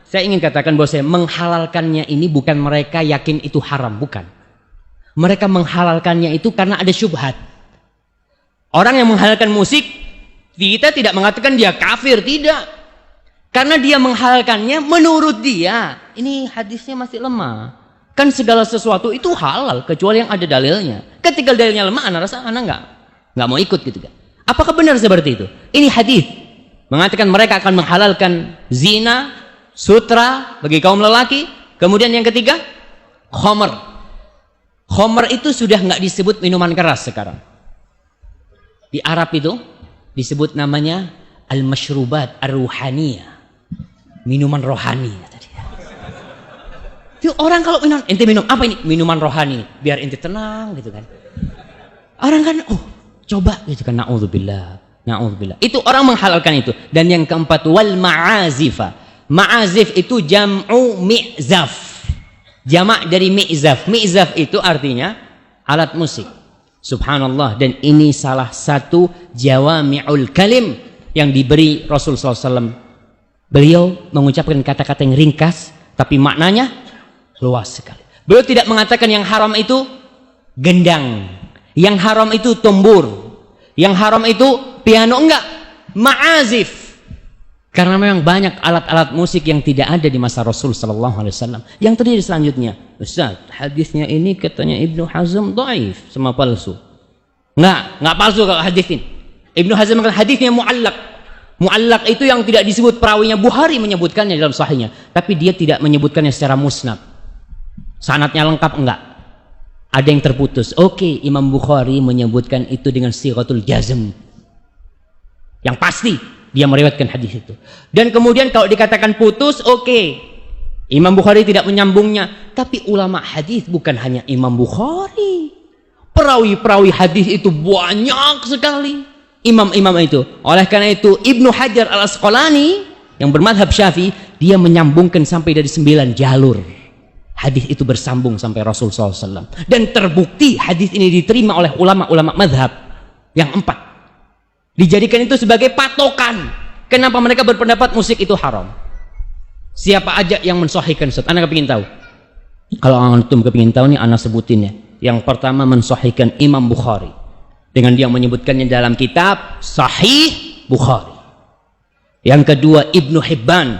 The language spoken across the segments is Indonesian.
saya ingin katakan bahwa saya menghalalkannya ini bukan mereka yakin itu haram, bukan. Mereka menghalalkannya itu karena ada syubhat. Orang yang menghalalkan musik, kita tidak mengatakan dia kafir, tidak. Karena dia menghalalkannya menurut dia, ini hadisnya masih lemah. Kan segala sesuatu itu halal kecuali yang ada dalilnya. Ketika dalilnya lemah, anak rasa anak nggak mau ikut gitu kan. Apakah benar seperti itu? Ini hadis mengatakan mereka akan menghalalkan zina, sutra bagi kaum lelaki. Kemudian yang ketiga, khamr. Khamr itu sudah nggak disebut minuman keras sekarang. Di Arab itu disebut namanya al-mashrubat ar-ruhaniyah, minuman rohani. Itu orang kalau minum, ente minum apa ini? Minuman rohani, biar ente tenang gitu kan. Orang kan, coba gitu kan, na'udzubillah. Itu orang menghalalkan itu. Dan yang keempat, wal ma'azifa. Ma'azif itu jam'u mi'zaf. Jamak dari mi'zaf. Mi'zaf itu artinya alat musik. Subhanallah. Dan ini salah satu jawami'ul kalim yang diberi Rasul SAW. Beliau mengucapkan kata-kata yang ringkas, tapi maknanya luas sekali. Beliau tidak mengatakan yang haram itu gendang, yang haram itu tombur, yang haram itu piano, enggak, ma'azif. Karena memang banyak alat-alat musik yang tidak ada di masa Rasul sallallahu alaihi wasallam. Yang terjadi selanjutnya, Ustaz, hadisnya ini katanya Ibnu Hazm dhaif, sama palsu. Enggak palsu kalau hadis ini. Ibnu Hazm mengatakan hadisnya muallaq. Muallaq itu yang tidak disebut perawinya. Bukhari menyebutkannya dalam sahihnya, tapi dia tidak menyebutkannya secara musnad. Sanadnya lengkap enggak. Ada yang terputus. Oke, Imam Bukhari menyebutkan itu dengan sighatul jazm. Yang pasti dia meriwayatkan hadis itu. Dan kemudian kalau dikatakan putus, oke, Imam Bukhari tidak menyambungnya. Tapi ulama hadis bukan hanya Imam Bukhari. Perawi-perawi hadis itu banyak sekali. Imam-imam itu. Oleh karena itu Ibnu Hajar al-Asqalani yang bermadhab Syafi'i, dia menyambungkan sampai dari 9 jalur. Hadis itu bersambung sampai Rasul SAW. Dan terbukti hadis ini diterima oleh ulama-ulama madhab yang 4. Dijadikan itu sebagai patokan. Kenapa mereka berpendapat musik itu haram? Siapa aja yang mensahihkan? Anda kepingin tahu? Kalau antum kepingin tahu nih, Anda sebutin ya. Yang pertama mensahihkan Imam Bukhari. Dengan dia menyebutkannya dalam kitab Sahih Bukhari. Yang kedua Ibnu Hibban.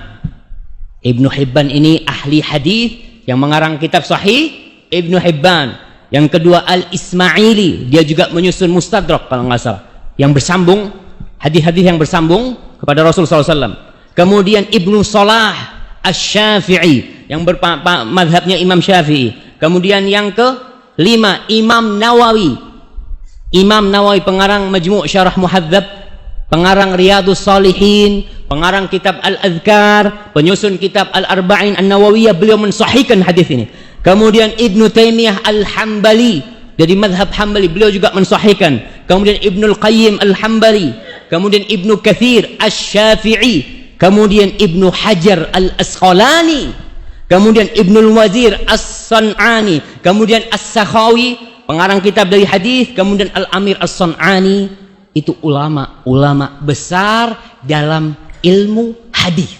Ibnu Hibban ini ahli hadis yang mengarang kitab Sahih Ibnu Hibban. Yang kedua Al-Ismaili, dia juga menyusun Mustadrak kalau nggak salah, yang bersambung, hadis-hadis yang bersambung kepada Rasulullah SAW. Kemudian Ibnu Salah Asy-Syafi'i yang madhabnya Imam Syafi'i. Kemudian yang kelima Imam Nawawi. Imam Nawawi pengarang Majmu' Syarah Muhadzab, pengarang Riyadhus Shalihin, pengarang kitab Al-Adhkar, penyusun kitab Al-Arba'in An-Nawawiyah, beliau mensahihkan hadis ini. Kemudian Ibnu Taimiyah Al-Hambali, jadi madhab Hambali, beliau juga mensahihkan. Kemudian Ibnul Qayyim Al-Hambali, kemudian Ibnu Katsir Asy-Syafi'i, kemudian Ibnu Hajar Al-Asqalani, kemudian Ibnul Wazir As-San'ani, kemudian As-Sakhawi, pengarang kitab dari hadis, kemudian Al-Amir As-San'ani. Itu ulama-ulama besar dalam ilmu hadis.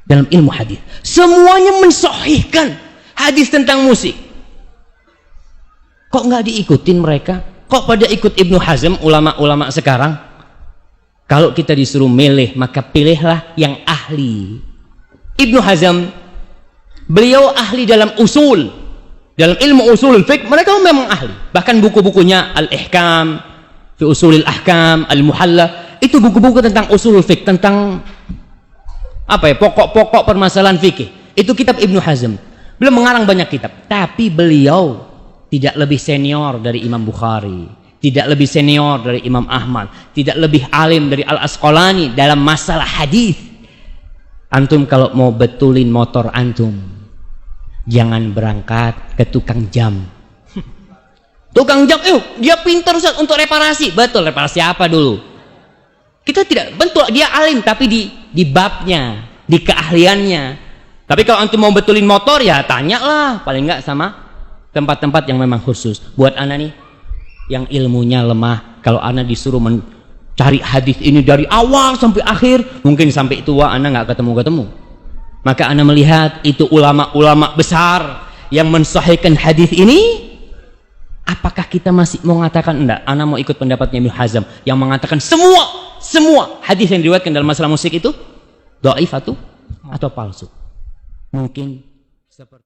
Dalam ilmu hadis, semuanya mensahihkan hadis tentang musik. Kok nggak diikutin mereka? Kok pada ikut Ibnu Hazm, ulama-ulama sekarang? Kalau kita disuruh milih, maka pilihlah yang ahli. Ibnu Hazm, beliau ahli dalam usul, dalam ilmu usulul fiqh, mereka memang ahli. Bahkan buku-bukunya Al-Ihkam, fi Usulil Ahkam, Al-Muhalla, itu buku-buku tentang usulul fiqh, tentang apa ya, pokok-pokok permasalahan fikih. Itu kitab Ibnu Hazm. Beliau mengarang banyak kitab, tapi beliau tidak lebih senior dari Imam Bukhari, tidak lebih senior dari Imam Ahmad, tidak lebih alim dari Al-Asqalani dalam masalah hadis. Antum kalau mau betulin motor antum, jangan berangkat ke tukang jam. Tukang jam, dia pintar Ustaz untuk reparasi. Betul, reparasi apa dulu? Kita tidak bentuk dia alim, tapi di babnya, di keahliannya. Tapi kalau antum mau betulin motor, ya tanyalah paling enggak sama tempat-tempat yang memang khusus. Buat ana nih yang ilmunya lemah, kalau ana disuruh mencari hadis ini dari awal sampai akhir, mungkin sampai tua ana nggak ketemu-ketemu. Maka ana melihat itu ulama-ulama besar yang mensahihkan hadis ini. Apakah kita masih mau mengatakan enggak? Ana mau ikut pendapatnya Ibnu Hazm yang mengatakan semua hadis yang diriwayatkan dalam masalah musik itu dhaif atau palsu. Mungkin seperti